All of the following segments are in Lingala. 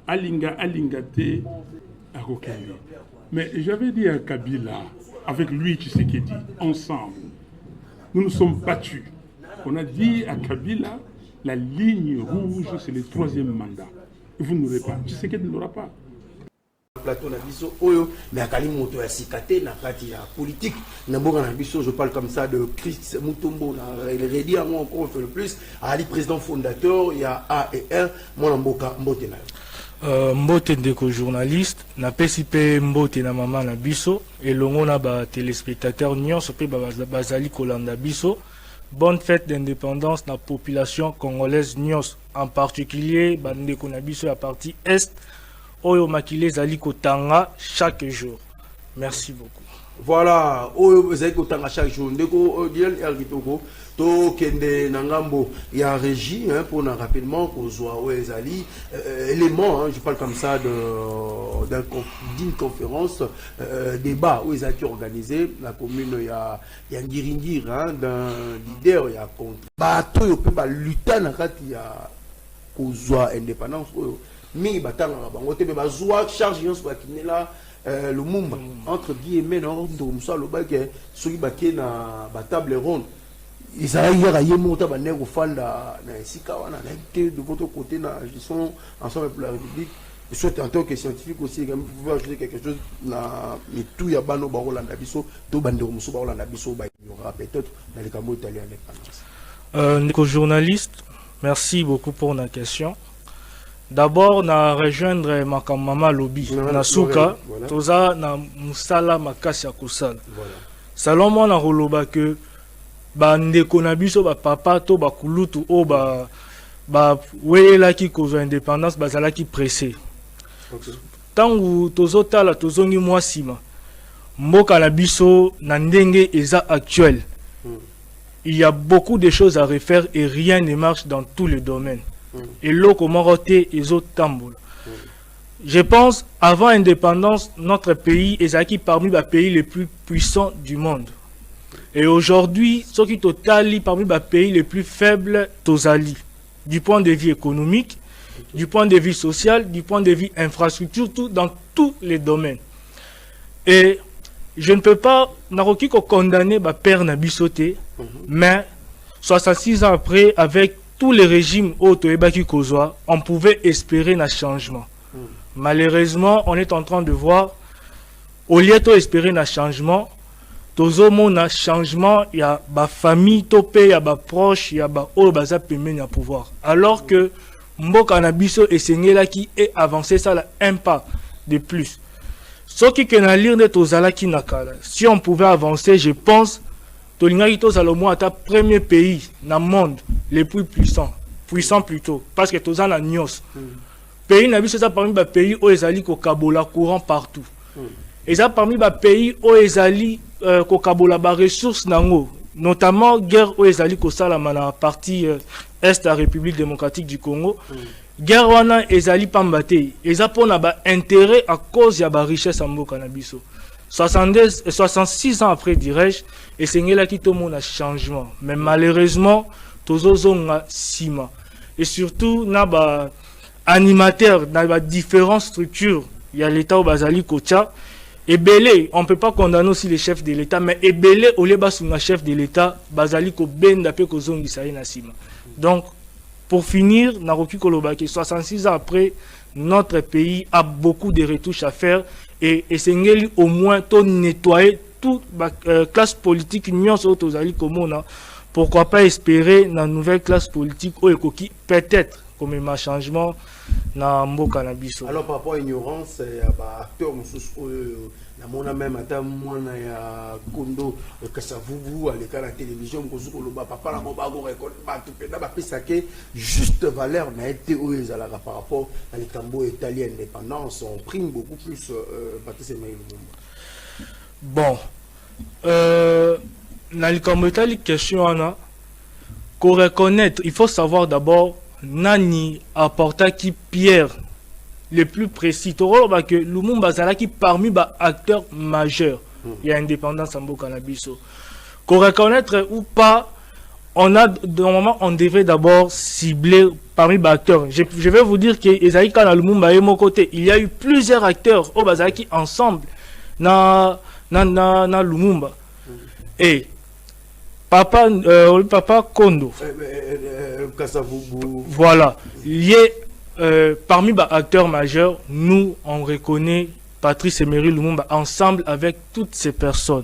Alinga Alingate Akokende. Mais j'avais dit à Kabila, avec lui Tshisekedi, ensemble, nous nous sommes battus. On a dit à Kabila, la ligne rouge, c'est le 3e mandat. Vous n'aurez pas. Tshisekedi n'aura pas. Plateau na biso oyo mais akali moto ya sikate na kati ya politique na boka na biso, je parle comme ça de Chris Mutombo na il redit à moi encore fait le plus ali président fondateur il y a A et R moi mboka mbote na mbote ndeko journaliste na PCP mbote na mama na biso elongo na ba téléspectateurs nyonso pe bazali kolanda biso. Bonne fête d'indépendance na population congolaise nyonso, en particulier bandeko na biso ya partie est Oyo Makile Zali Kotanga chaque jour. Merci beaucoup. Voilà, Oyo Zali Kotanga chaque jour. Ndeko Diel Ergitoko, to kende nangambo ya régie pour nous rapidement qu'on soit Oyo Zali élément, je parle comme ça d'une conférence débat Oyo Zali organisé la commune ya Ngiringir d'un leader ya contre. Ba to yo pe ba lutter na kati ya ko soit indépendance mingi batanga bango te be bazwa charge nyonso bakinela le mumba entre guillemets non ndo musalo bake soki bake na batable ronde Isaïe yemota baneko fanda na esika wana na été de votre côté na gestion ensemble pour la République et soit en tant que scientifique aussi vous pouvez ajouter quelque chose na mitu ya bano ba Rolanda biso to bandeko muso ba Rolanda biso ba il y aura peut-être dans les camps italiens indépendance. Nico journaliste, merci beaucoup pour la question. D'abord, na rejoindre makamama lobby na suka toza na musala makasi ya kusala. Salon mo na roloba que ba ndeko na biso ba papa to ba kulutu o ba wela ki kozo indépendance bazala ki pressé. Tangu tozotala tozongi mwasima mboka na biso na ndenge eza actuel. Il y a beaucoup de choses à refaire et rien ne marche dans tous les domaines. Et l'eau comme roté et autres tamboul. Je pense, avant l'indépendance, notre pays est acquis parmi les pays les plus puissants du monde. Et aujourd'hui, ce qui total parmi les pays les plus faibles, Tozali, du point de vue économique, du point de vue social, du point de vue infrastructure, tout, dans tous les domaines. Et je ne peux pas, Naroki, condamner ma père Nabisoté, mais 66 ans après, avec tous les régimes auto-ébaki Kozwa, on pouvait espérer un changement. Malheureusement, on est en train de voir, au lieu d'espérer un changement, tozomo un changement, il y a ma famille topé, il y a ma proche, il y a ma baza pemé à pouvoir. Alors que Mboka Nabiso et Sengela qui est avancé ça là un pas de plus. Ce qui est dans l'ire de Tozala qui nakala. Si on pouvait avancer, je pense Tolingaki Tozalomo est le premier pays dans le monde les plus puissants plutôt, parce que Tozala Nyos. Pays Nabiso c'est parmi les pays où ils allaient Kabola courant partout. Et ça parmi les pays où ils allaient Kabola ressources nango, notamment guerre où ils allaient Kosalama na partie est de la République démocratique du Congo. Guerre wana ezali pambate, eza pona ba intérêt à cause ya ba richesse en mboka na biso. 66 ans après dirais-je, et Sengela ki to mona changement, mais malheureusement tozozonga sima. Et surtout na ba animateur dans ba différentes structures, il y a l'état au bazali kocha et belé, on peut pas condamner aussi les chefs de l'état, mais ebelé au leba sunga chef de l'état bazali ko benda pe ko zongi sa na sima. Donc pour finir, Naroki Kolobaki, 66 ans après, notre pays a beaucoup de retouches à faire et Sengeli au moins nettoyer toute la classe politique pourquoi pas espérer dans une nouvelle classe politique qui peut-être comme un changement dans Mboka na biso. Alors par rapport à l'ignorance, il y a des acteurs na même ata mwana ya kondo kasavubu à l'écran de la télévision papa la moba go record ba tout pena ba pesake juste valeur na été où ils allaient par rapport à les tambours italiens indépendance on prime beaucoup plus bon na likambo itali question ana ko reconnaître il faut savoir d'abord nani apporta qui pierre le plus précis, que Lumumba Zalaki parmi les acteurs majeurs, il y a indépendance en Mboka na biso. Qu'on reconnaître ou pas, normalement, on devrait d'abord cibler parmi les acteurs. Je vais vous dire que Ezaïka na Lumumba et mon côté, il y a eu plusieurs acteurs au Bazaki ensemble na Lumumba. Et Papa Kondo. Voilà. Il y a parmi les acteurs majeurs, nous, on reconnaît Patrice Emery Lumumba ensemble avec toutes ces personnes.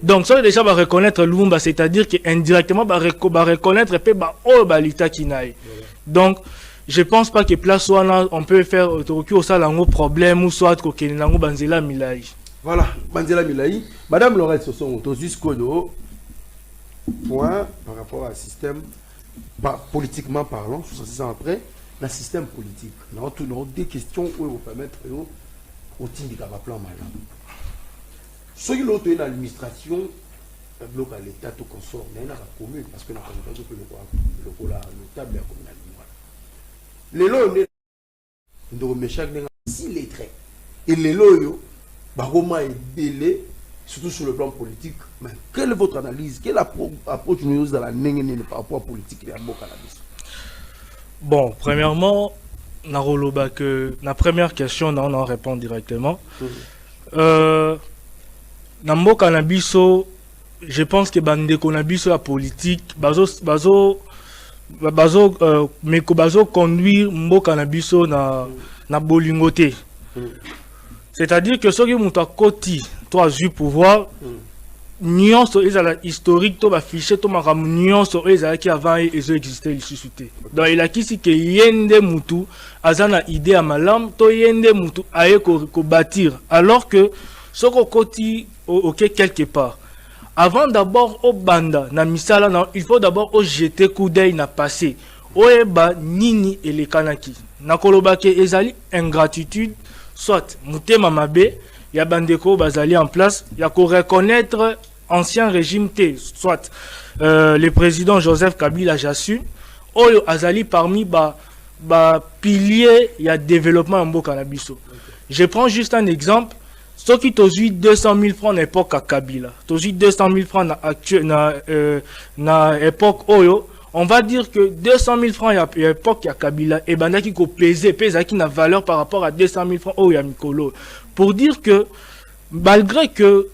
Donc, ça déjà va reconnaître Lumumba, c'est-à-dire qu'indirectement, va reconnaître l'État Kinaï. Donc, je ne pense pas que place soit on peut faire un problème ou soit que Banzela Milaï. Voilà, Banzela Milaï. Madame Laurette Sosson, jusqu'au point par rapport à un système, politiquement parlant, 66 ans après, un système politique. Nous avons des questions où vous permettre au plan malin. Ceux qui ont été dans l'administration, bloc à l'État, tout consort, mais il y a la commune, parce que nous avons le notable à la communauté. Les lois, nous avons chaque 6 lettres. Et les lois, Baroma est belé, surtout sur le plan politique. Mais quelle est votre analyse? Quelle approche nous dans la négative par rapport à la politique et à la cannabis? Bon, premièrement, la première question, on en répond directement. Nambo Cannabiso, je pense que Bandeko Nabiso la politique, bazo conduire Mbo Cannabiso na bolingote. C'est-à-dire que ceux qui ont côté, toi, du pouvoir, nuance historique, to affiché, to makam nuance qui avant ils existaient les suscités. Donc il a qui si que yende mutu azana idée à malam, to yende mutu aye ko bâtir. Alors que ce côté ok quelque part. Avant d'abord au banda na misala il faut d'abord au jeter coup d'œil na passé. Oeba nini et les kanaki. Na kolobake ezali ingratitude soit mutema mabe ya bandeko bazali en place, ya ko reconnaître ancien régime T, soit le président Joseph Kabila Jassu, Oyo Azali parmi piliers il y a développement en Mboka Nabiso. Je prends juste un exemple. Ceux qui ont eu 200 000 francs à l'époque à Kabila, ont eu 200 000 francs à l'époque Oyo, on va dire que 200 000 francs à l'époque à Kabila, et ben qui ko pesé qui n'a valeur par rapport à 200 000 francs Oyo à Mikolo. Pour dire que malgré que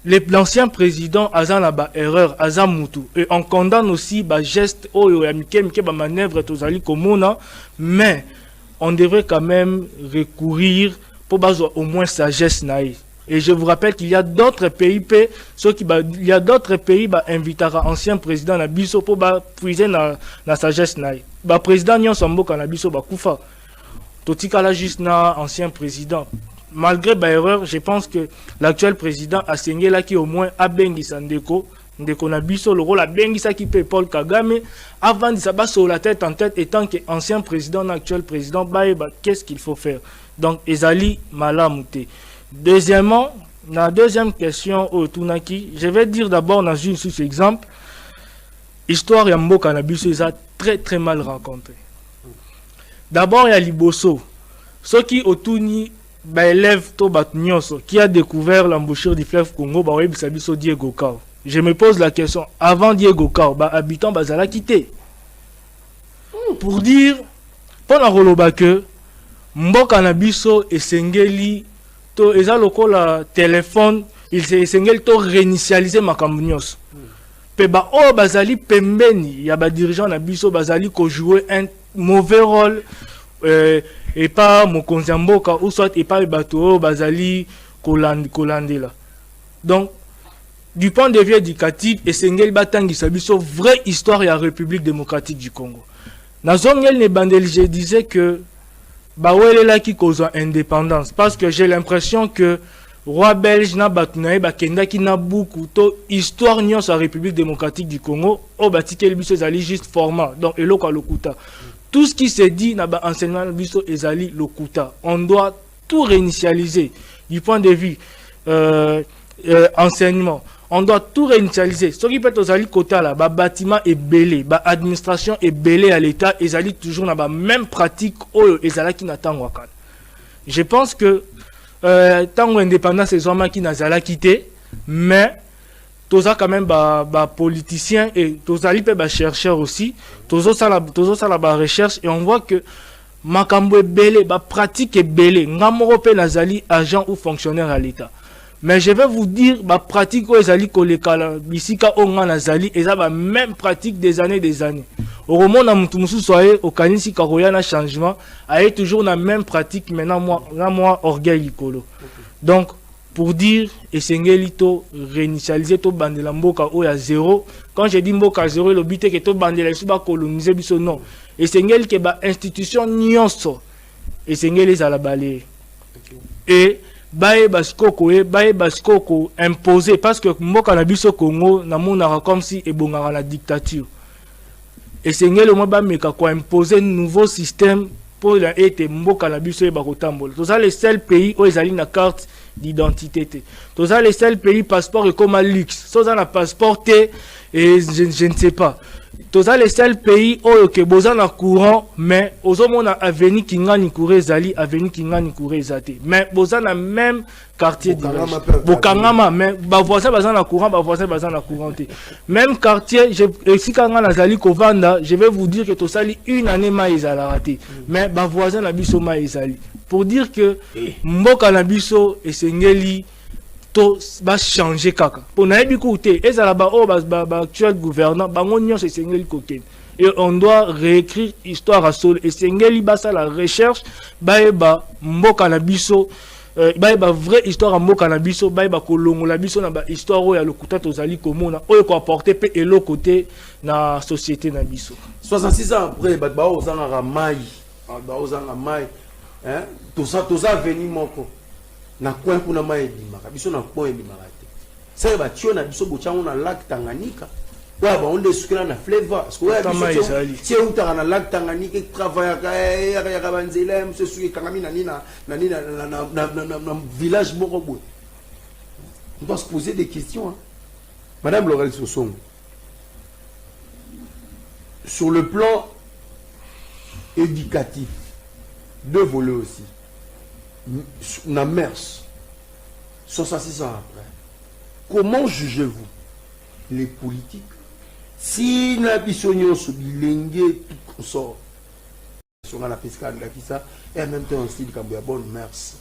l'ancien président Azan a ba erreur Azan Moutou et on condamne aussi ba geste Oyo ya Mike ba manœuvre tozali komona, mais on devrait quand même recourir pour au moins sagesse naï. Et je vous rappelle qu'il y a d'autres pays, il y a d'autres pays qui invitera ancien président na biso pour puiser na sagesse naï. Ba président nyon sombo na biso ba kufa. Totika la juste na ancien président. Malgré ba erreur, je pense que l'actuel président a saigné là qui au moins a bengi sandeko. Ndeko na biso le rôle a bengi ça qui peut Paul Kagame avant de s'abattre sur la tête en tête étant qu'ancien président, actuel président, qu'est-ce qu'il faut faire? Donc, Ezali Malamouté. Deuxièmement, la deuxième question au Tunaki, je vais dire d'abord dans une sous exemple, histoire Yambo Cannabis, ils ont très très mal rencontré. D'abord, il y a Liboso, ceux qui au Tuni, élève Tobat Nyonso, qui a découvert l'embouchure du fleuve Congo, Bisabiso Diego Kao. Je me pose la question, avant Diego Kao, habitant Bazala quitté. Pour dire, pendant Roloba que, Mboka na biso esengeli to eza lokola téléphone il esengeli to réinitialiser makambo nyonso pe o bazali pembeni ya ba dirigeant na biso bazali ko jouer un mauvais rôle et pas mokonzi mboka ou soit et pas bato bazali kolandela. Donc du point de vue éducatif esengeli batangisa biso vraie histoire ya République démocratique du Congo. Nazongel ne bandel je disais que Bawele là qui cause indépendance parce que j'ai l'impression que roi belge na batunae bakenda qui n'a beaucoup to histoire nion sa République démocratique du Congo au batikel biso ezali juste format donc eloko lokuta tout ce qui se dit na ba enseignement biso ezali lokuta on doit tout réinitialiser du point de vue enseignement. On doit tout réinitialiser. Ce qui peut être aux côté là, bâtiment est belé, administration est belé à l'État, et ils toujours dans la même pratique et qui n'attend wakan. Je pense que tant indépendance c'est vraiment qui n'a pas quitté, mais tous quand même politiciens et tous les chercheurs aussi, tous la recherche et on voit que makambo est belé, pratique est belé, ngamoro pe nazali agent ou fonctionnaire à l'État. Mais je vais vous dire, pratique où ezali kolekala bisika onga nazali, et ça va même pratique des années. Au moment où nous sommes au kanisi karoya na changement, a toujours la même pratique maintenant moi orgueil likolo. Donc pour dire et sengelito réinitialiser to bandela mboka o ya zéro. Quand je dis mboka zéro, le but est que to bandela suba coloniser biso non. Et sengeli ke ba institution nyonso et sengeli za la balayer. Et bae baskoko imposé parce que mboka na biso Congo na mona comme si ebongara la dictature. Et sengeli mo ba meka ko imposer un nouveau système pour la été mboka na biso e bakotambola. To ça les seuls pays où ezali na carte d'identité. To ça les seuls pays passeport et comme luxe. So ça na passeport et je ne sais pas. To ça les seuls pays où que boza na courant mais ozomona avenue Kingani Kouré zali avenue Kingani Kouré zate. Mais boza na même quartier Bokangama mais ba voisin baza na courant te. Même quartier si kanga na zali kovanda, je vais vous dire que to sali une année ma ezala raté. Mais ba voisin na biso ma ezali. Pour dire que mboka na biso esengeli to va changer kaka pour nayebi koute ezala ba actuel gouvernant bango nyonso esengeli koken et on doit réécrire histoire à sol esengeli basa la recherche baeba mboka na biso baeba vraie histoire à mboka na biso baeba kolongola biso na ba histoire oyo ya lokuta tozali komona oyo ko apporter pe elo côté na société na biso 66 ans après ba ozanga mai hein tout ça venir moko na coin kuna mai bimaka biso na coin bimaka te ça ba tio na biso bochango na lac Tanganyika wa ba onde sukela na flavor parce que wa biso tio utaka na lac Tanganyika travailla ya banzela monsieur suki kangami na village moko boy. On doit se poser des questions hein. Madame Laurel Sosong, sur le plan éducatif, deux volets aussi. Na MERS, 66 ans après, comment jugez-vous les politiques si la bisogno sur l'engue tout sort sur la fiscale de la FISA et en même temps aussi le Cambodge bonne MERS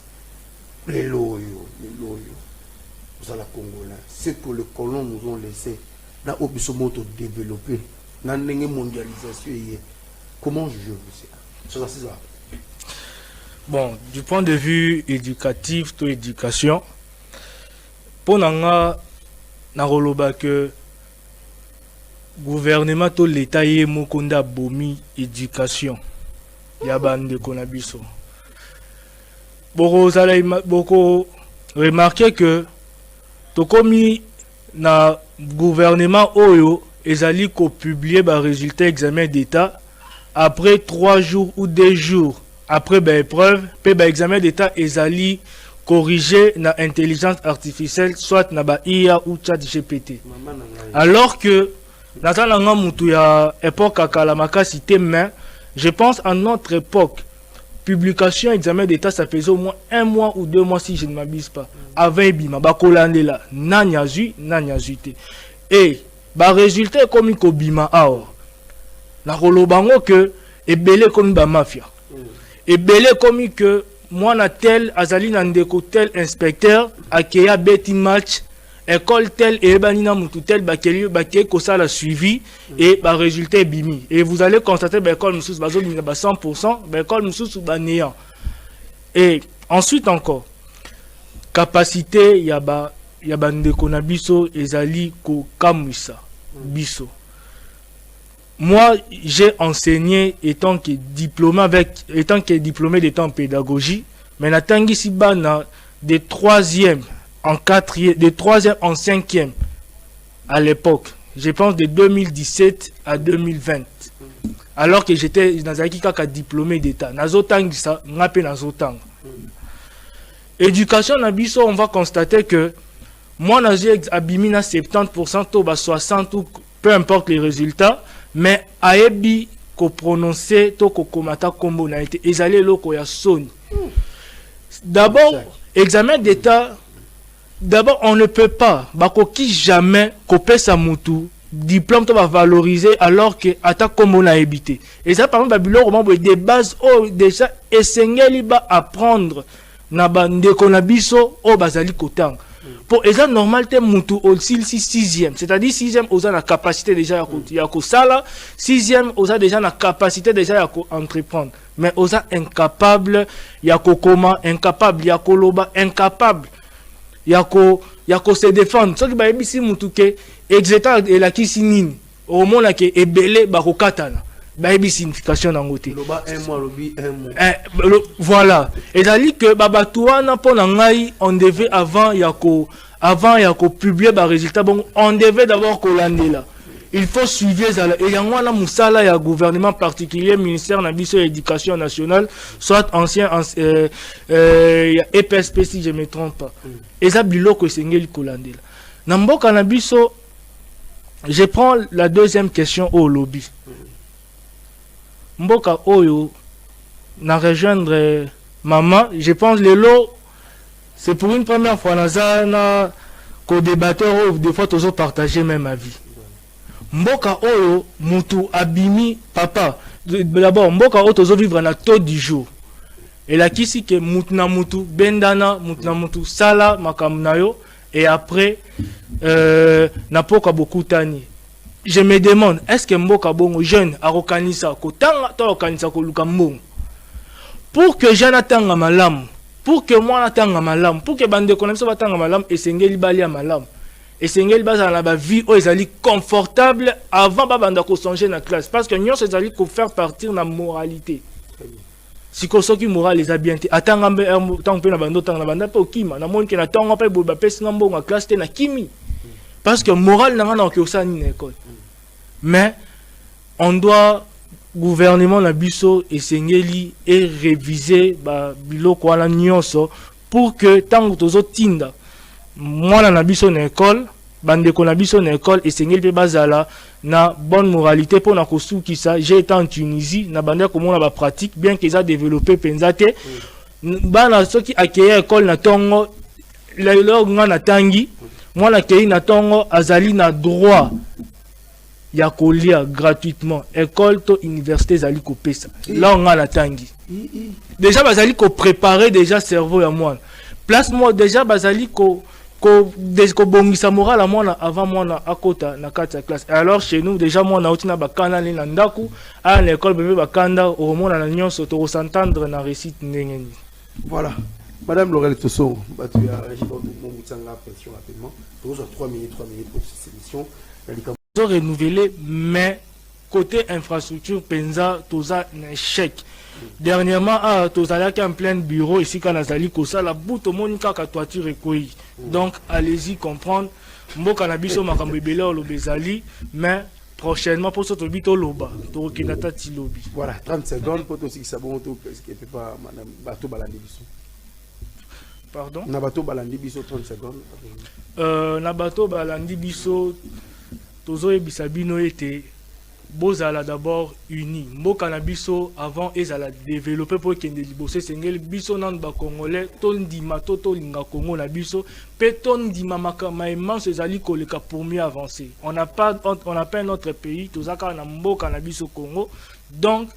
les loyaux vous allez la Congolais c'est que les colons nous ont laissé dans l'obissomoto développer dans la mondialisation comment jugez-vous ça 66 ans après? Bon, du point de vue éducatif, to éducation, pour nanga na roloba que gouvernement to l'état yé mokonda bomi éducation ya bande konabiso. Boko remarqué que to komi na gouvernement oyo ezali ko publier ba résultat examen d'état après 3 jours ou 2 jours. Après l'épreuve, l'examen d'état ezali corrigé na intelligence artificielle, soit na ba IA ou chat GPT. Alors que dans la époque à cité mais je pense à notre époque, publication examen d'état ça faisait au moins 1 mois ou 2 mois si je ne m'abuse pas. Avec bima ba kolande la nanyazu et ba résultat comme ko bima aor. La rolobango que et belé comme ba mafia. Et belé comme que moi na tel azali nandeko tel inspecteur akeya beti match école tel et banina mutu tel bakeli ko ça la suivi et ba résultat bimi et vous allez constater ba école mususu bazo bimi ba 100% ba école mususu ba néant. Et ensuite encore capacité ya ba ndeko na biso ezali ko kamwisa biso. Moi, j'ai enseigné étant que diplômé d'état en pédagogie, mais n'attendis si bas des 3e en 4e, des 3e en 5e à l'époque. Je pense de 2017 à 2020. Alors que j'étais dans un kaka diplômé d'état. Nazotang ça, ngape nazotang. Éducation nabiso, on va constater que moi j'ai abimi na 70% to ba 60 ou peu importe les résultats. Mais aebi ko prononcer to ko komata kombo na été ezali loko ya soni. D'abord examen d'état d'abord on ne peut pas bakoki jamais couper sa mutu diplôme to va valoriser alors que attaque comme on a habité et ça par exemple babilo des bases déjà essengeli ba apprendre na bande konabiso o bazali kotang pour ça normal te mutu aussi 6e c'est-à-dire 6e oza na capacité déjà ya ko sala 6e oza déjà na capacité déjà ya ko entreprendre mais oza incapable ya ko koma incapable ya ko loba incapable ya ko se défendre soki ba ebisi mutu ke exeter elakisi nini omona ke ebele bakokatana bayebi signification nango te loba un mois lobi un mois voilà ezali que babatu wana mpona ngai on devait avant ya ko publier ba résultat bon on devait d'abord kolandela il faut suivre ça et yango wana musala ya gouvernement particulier ministère na biso éducation nationale soit ancien ya EPSP si je me trompe pas eza biloko esengeli kolandela na mboka na biso. Je prends la deuxième question au lobby. Mboka Oyo na rejoindre maman, je pense le lot, c'est pour une première fois na co-débatteur des fois toujours partager même avis. Mboka Oyo mutu abimi papa. D'abord mboka Oyo toujours vivre na taux du jour. Et là kisi que mutu na mutu bendana mutu na mutu sala makamnayo. Et après, napoka beaucoup tani. Je me demande, est-ce que mboka bongo jeune a rekanisa ko tanga to rekanisa ko luka mbongo? Pour que jeune atanga malam, pour que moi atanga malam, pour que bande konamso batanga malam esengeli bali ya malam. Esengeli baza na ba vie o ezali confortable avant ba banda ko songer na classe parce que nyonso ezali ko faire partir na moralité. Si kosoki moral les a bien été atanga mbe tant pe na bando tanga na banda pe okima na moni ke na tanga pe bo ba pesi na mbongo classe te na kimi parce que moral na ngana ke osani na école mais on doit gouvernement na biso esengeli et réviser ba biloko wana nyonso pour que tango tozo tinda mwana na biso na école bande ko na biso na école esengeli pe bazala na bonne moralité pour na kosukisa. J'ai été en Tunisie na bande ko mona ba pratique bien qu'ils a développé penzate bana soki akeye école na tongo lelo ngana tangi mwana kei na tongo azali na droit ya kolia gratuitement école to université zali ko pesa là ngana tangi déjà bazali ko préparer déjà cerveau ya mwana place moi déjà bazali ko bongisa moral à moi avant moi à kota na kata classe. Alors chez nous déjà moi na otina bakana na ndaku à l'école bébé bakanda au moment na nyonso to s'entendre na récite ndengeni. Voilà. Madame Laurel Tosso, tu as réagi dans mon boutanga pression rapidement. Tu as 3 minutes pour cette émission. Ils ont renouvelé mais côté infrastructure penza toza un échec. Dernièrement, tozalaki en plein bureau ici quand nazali kosa la bout au monika ka toiture ekoi. Donc allez-y comprendre mboka na biso makambo ebele o lobezali mais prochainement pour ce bito loba to kinata ti lobi. Voilà, 30 secondes pour aussi ça bon tout parce que peut pas madame bateau balandi biso. Pardon? Na bateau balandi biso 30 secondes. Na bateau balandi biso tozo ebisa bino ete bozala d'abord uni mboka na biso avant ezala développer pour kende liboso sengeli biso nan ba congolais tondima to linga Congo na biso pe tondima makama immense ezali koleka pour mieux avancer. On n'a pas notre pays tozaka na mboka na biso Congo donc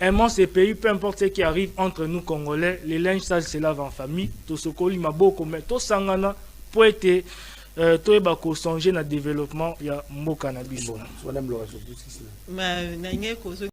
aimons ces pays peu importe ce qui arrive entre nous congolais les linges sales se lavent en famille to sokoli maboko mais to sangana pour être toyeba ko songer na développement ya mboka na biso.